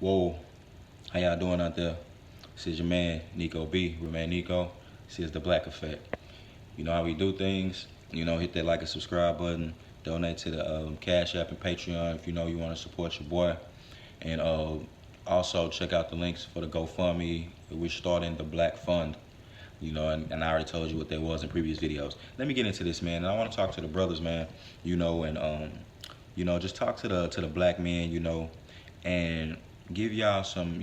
Whoa, how y'all doing out there? This is your man, Nico B. With man Nico. This is the Black Effect. You know how we do things. Hit that like and subscribe button. Donate to the Cash App and Patreon if you know you want to support your boy. And also check out the links for the GoFundMe. We're starting the Black Fund. And I already told you what that was in previous videos. Let me get into this, man. And I want to talk to the brothers, man. Just talk to the black men, and give y'all some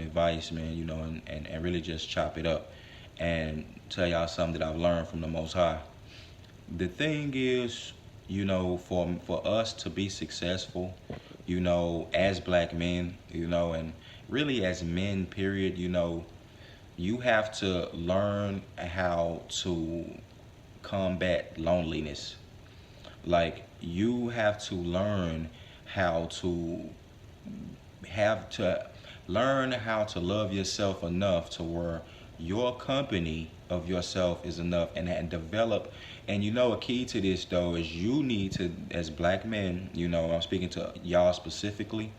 advice, man, and really just chop it up and tell y'all something that I've learned from the Most High. The thing is, for us to be successful, as black men, and really as men, period, you have to learn how to combat loneliness. Like, you have to learn how to learn how to love yourself enough to where your company of yourself is enough, and develop. And a key to this though is you need to, as black men, I'm speaking to y'all specifically,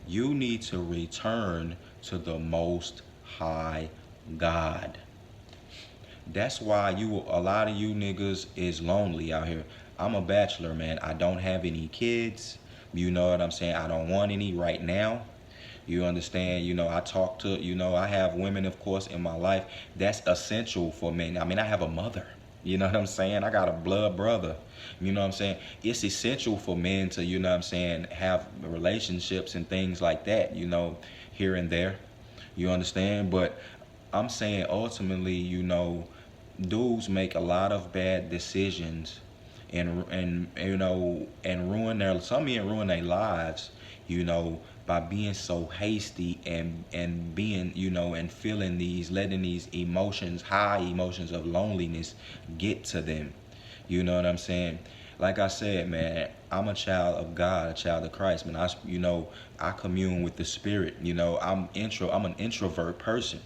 you need to return to the Most High God. That's why a lot of you niggas is lonely out here. I'm a bachelor, man. I don't have any kids. You know what I'm saying? I don't want any right now. You understand? I talk to, I have women, of course, in my life. That's essential for men. I mean, I have a mother. You know what I'm saying? I got a blood brother. You know what I'm saying? It's essential for men to, have relationships and things like that, here and there. You understand? But I'm saying ultimately, dudes make a lot of bad decisions and ruin some men ruin their lives, by being so hasty and being, and feeling letting these emotions, high emotions of loneliness get to them. You know what I'm saying? Like I said, man, I'm a child of God, a child of Christ, man. I commune with the Spirit. I'm an introvert person.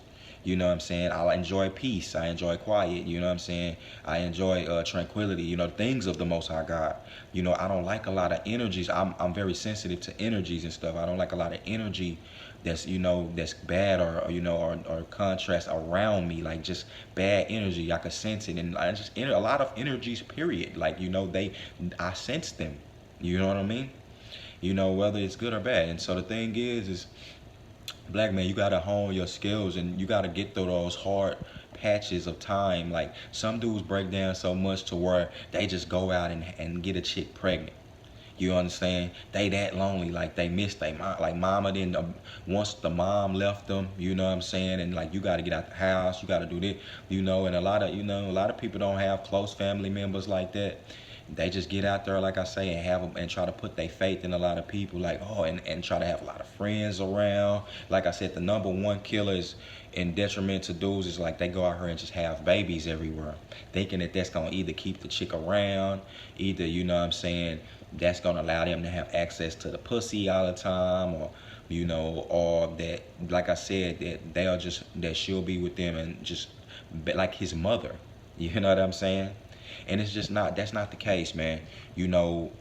You know what I'm saying? I enjoy peace. I enjoy quiet. You know what I'm saying? I enjoy tranquility. Things of the Most High God. I don't like a lot of energies. I'm very sensitive to energies and stuff. I don't like a lot of energy that's that's bad, or contrast around me, like just bad energy. I can sense it, and a lot of energies. Period. Like I sense them. You know what I mean? Whether it's good or bad. And so the thing is black man, you gotta hone your skills, and you gotta get through those hard patches of time. Like, some dudes break down so much to where they just go out and get a chick pregnant. You understand? They that lonely, like they miss their mom. Like, mama didn't, once the mom left them, you know what I'm saying? And like, you gotta get out the house, you gotta do this, and a lot of people don't have close family members like that. They just get out there, like I say, and have them, and try to put their faith in a lot of people, like, and try to have a lot of friends around. Like I said, the number one killer is in detriment to dudes is like they go out here and just have babies everywhere, thinking that that's gonna either keep the chick around, either, that's gonna allow them to have access to the pussy all the time, or or that, like I said, that she'll be with them and just like his mother. You know what I'm saying? And it's just not, that's not the case, man. And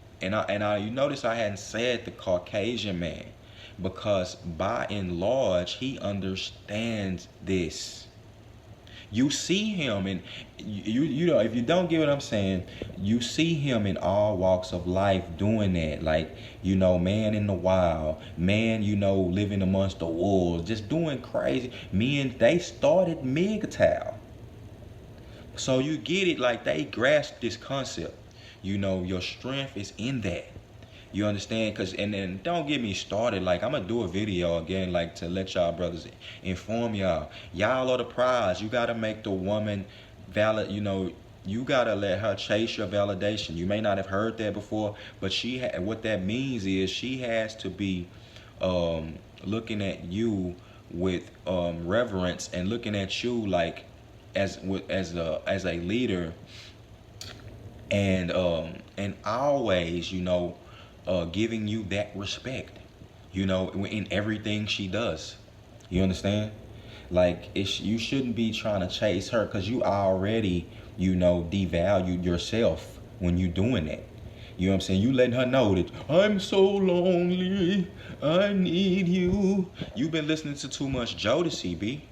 you notice I hadn't said the Caucasian man, because by and large he understands this. You see him, and if you don't get what I'm saying, you see him in all walks of life doing that. Like, man in the wild, man, living amongst the wolves, just doing crazy. Men, they started MGTOW. So you get it, like they grasp this concept. Your strength is in that. You understand? And then don't get me started. Like, I'm gonna do a video again, like, to let y'all brothers inform y'all. Y'all are the prize. You gotta make the woman valid. You gotta let her chase your validation. You may not have heard that before, but what that means is she has to be looking at you with reverence, and looking at you like as a leader, and always giving you that respect, in everything she does. You understand? Like, you shouldn't be trying to chase her, because you already devalued yourself when you doing that. You know what I'm saying? You letting her know that I'm so lonely, I need you. You've been listening to too much Jodeci, B.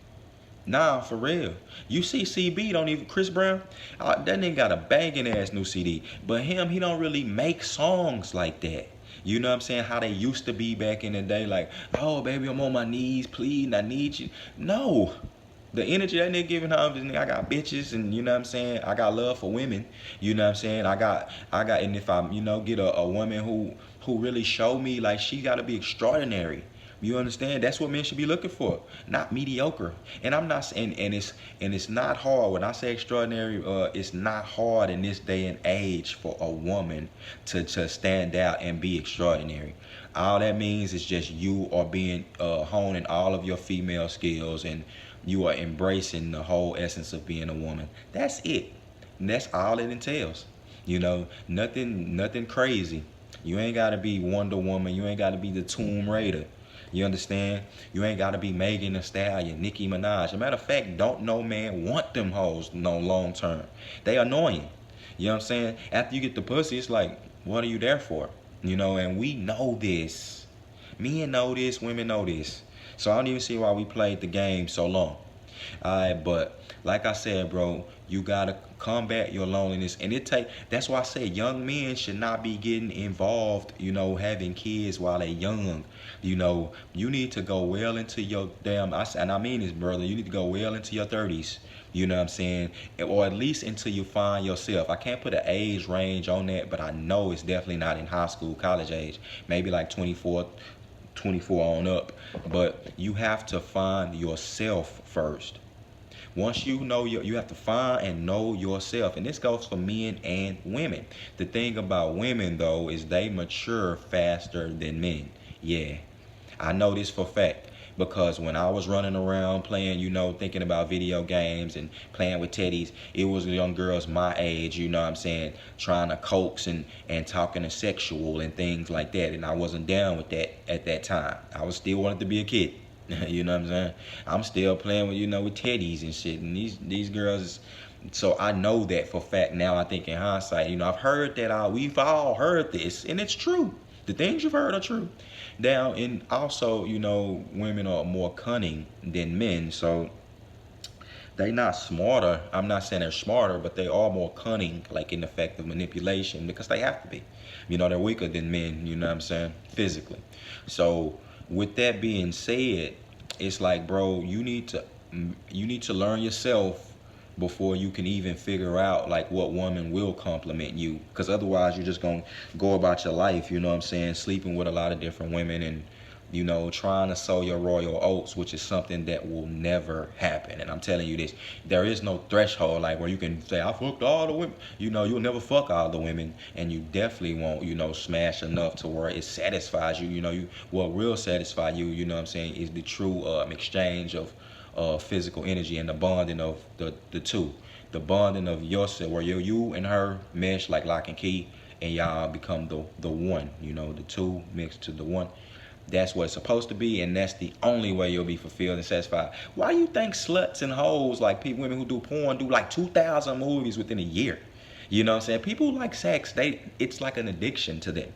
Nah, for real. You see CB don't even, Chris Brown, that nigga got a banging ass new CD. But him, he don't really make songs like that. You know what I'm saying? How they used to be back in the day, like, oh baby, I'm on my knees, please, I need you. No. The energy that nigga giving her, I got bitches, and you know what I'm saying? I got love for women. You know what I'm saying? And if I, get a woman who really show me like she gotta be extraordinary. You understand? That's what men should be looking for, not mediocre. And I'm not saying, and it's not hard. When I say extraordinary, it's not hard in this day and age for a woman to stand out and be extraordinary. All that means is just you are being honing all of your female skills, and you are embracing the whole essence of being a woman. That's it. And that's all it entails. Nothing crazy. You ain't gotta be Wonder Woman. You ain't gotta be the Tomb Raider. You understand? You ain't gotta be Megan Thee Stallion, Nicki Minaj. As a matter of fact, don't no man want them hoes no long term. They annoying. You know what I'm saying? After you get the pussy, it's like, what are you there for? And we know this. Men know this, women know this. So I don't even see why we played the game so long. Alright, but like I said, bro, you gotta combat your loneliness. And that's why I say young men should not be getting involved, having kids while they young. You need to go well into your and I mean this, brother, you need to go well into your 30s. You know what I'm saying? Or at least until you find yourself. I can't put an age range on that, but I know it's definitely not in high school, college age. Maybe like 24 on up. But you have to find yourself first. Once you know you have to find and know yourself. And this goes for men and women. The thing about women, though, is they mature faster than men. Yeah, I know this for a fact. Because when I was running around playing, thinking about video games and playing with teddies, it was young girls my age, trying to coax and talking to sexual and things like that. And I wasn't down with that at that time. I was still wanted to be a kid. You know what I'm saying? I'm still playing with, with teddies and shit. And these girls, so I know that for a fact now. I think in hindsight, I've heard that we've all heard this, and it's true. The things you've heard are true. Now, and also, women are more cunning than men, so they not smarter. I'm not saying they're smarter, but they are more cunning, like in the fact of manipulation, because they have to be. They're weaker than men, you know what I'm saying, physically. So with that being said, it's like, bro, you need to learn yourself before you can even figure out like what woman will compliment you, because otherwise you're just gonna go about your life, sleeping with a lot of different women and trying to sow your royal oats, which is something that will never happen. And I'm telling you this, there is no threshold like where you can say I fucked all the women. You'll never fuck all the women, and you definitely won't smash enough to where it satisfies you. What will satisfy you, is the true exchange of physical energy and the bonding of the two. The bonding of yourself, where you and her mesh like lock and key, and y'all become the one, the two mixed to the one. That's what it's supposed to be, and that's the only way you'll be fulfilled and satisfied. Why do you think sluts and hoes, like women who do porn, do like 2,000 movies within a year? You know what I'm saying? People who like sex, it's like an addiction to them.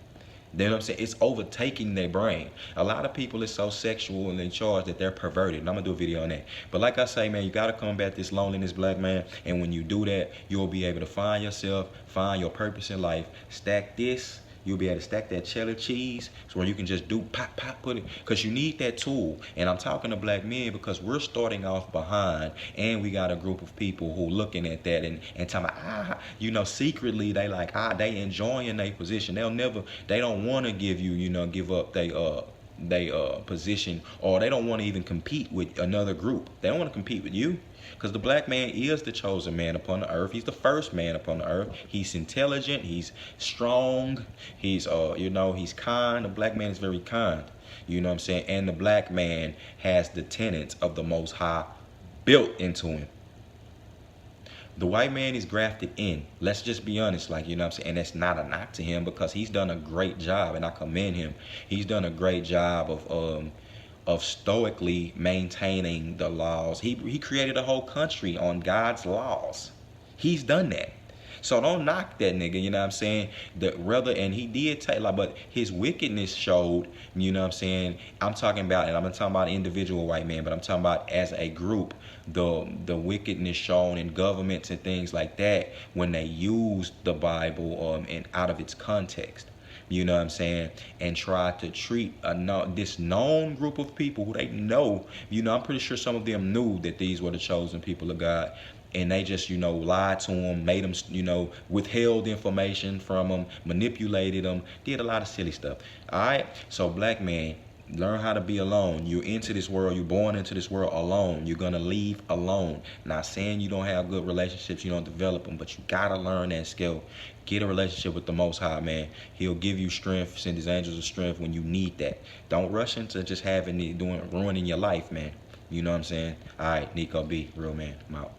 You know what I'm saying? It's overtaking their brain. A lot of people is so sexual and in charge that they're perverted. And I'm going to do a video on that. But like I say, man, you got to combat this loneliness, black man. And when you do that, you'll be able to find yourself, find your purpose in life, stack this. You'll be able to stack that cheddar cheese, so where you can just do pop, pop, put it, because you need that tool. And I'm talking to black men because we're starting off behind, and we got a group of people who looking at that and talking about, secretly they like, they enjoying their position. They don't want to give you, give up they position, or they don't want to even compete with another group. They don't want to compete with you. Because the black man is the chosen man upon the earth. He's the first man upon the earth. He's intelligent. He's strong. He's, he's kind. The black man is very kind. You know what I'm saying? And the black man has the tenets of the Most High built into him. The white man is grafted in. Let's just be honest, like, you know what I'm saying? And that's not a knock to him, because he's done a great job, and I commend him. He's done a great job of stoically maintaining the laws. He created a whole country on God's laws. He's done that. So don't knock that nigga, you know what I'm saying? And he did take like, but his wickedness showed, you know what I'm saying? I'm talking about, and I'm not talking about individual white man, but I'm talking about as a group, the wickedness shown in governments and things like that when they use the Bible and out of its context. You know what I'm saying? And try to treat this known group of people who they know. You know, I'm pretty sure some of them knew that these were the chosen people of God. And they just, you know, lied to them, made them, you know, withheld information from them, manipulated them, did a lot of silly stuff. All right? So, black man, learn how to be alone. You're into this world. You're born into this world alone. You're going to leave alone. Not saying you don't have good relationships, you don't develop them, but you got to learn that skill. Get a relationship with the Most High, man. He'll give you strength, send his angels of strength when you need that. Don't rush into just having it, ruining your life, man. You know what I'm saying? All right, Nico B, real man. I'm out.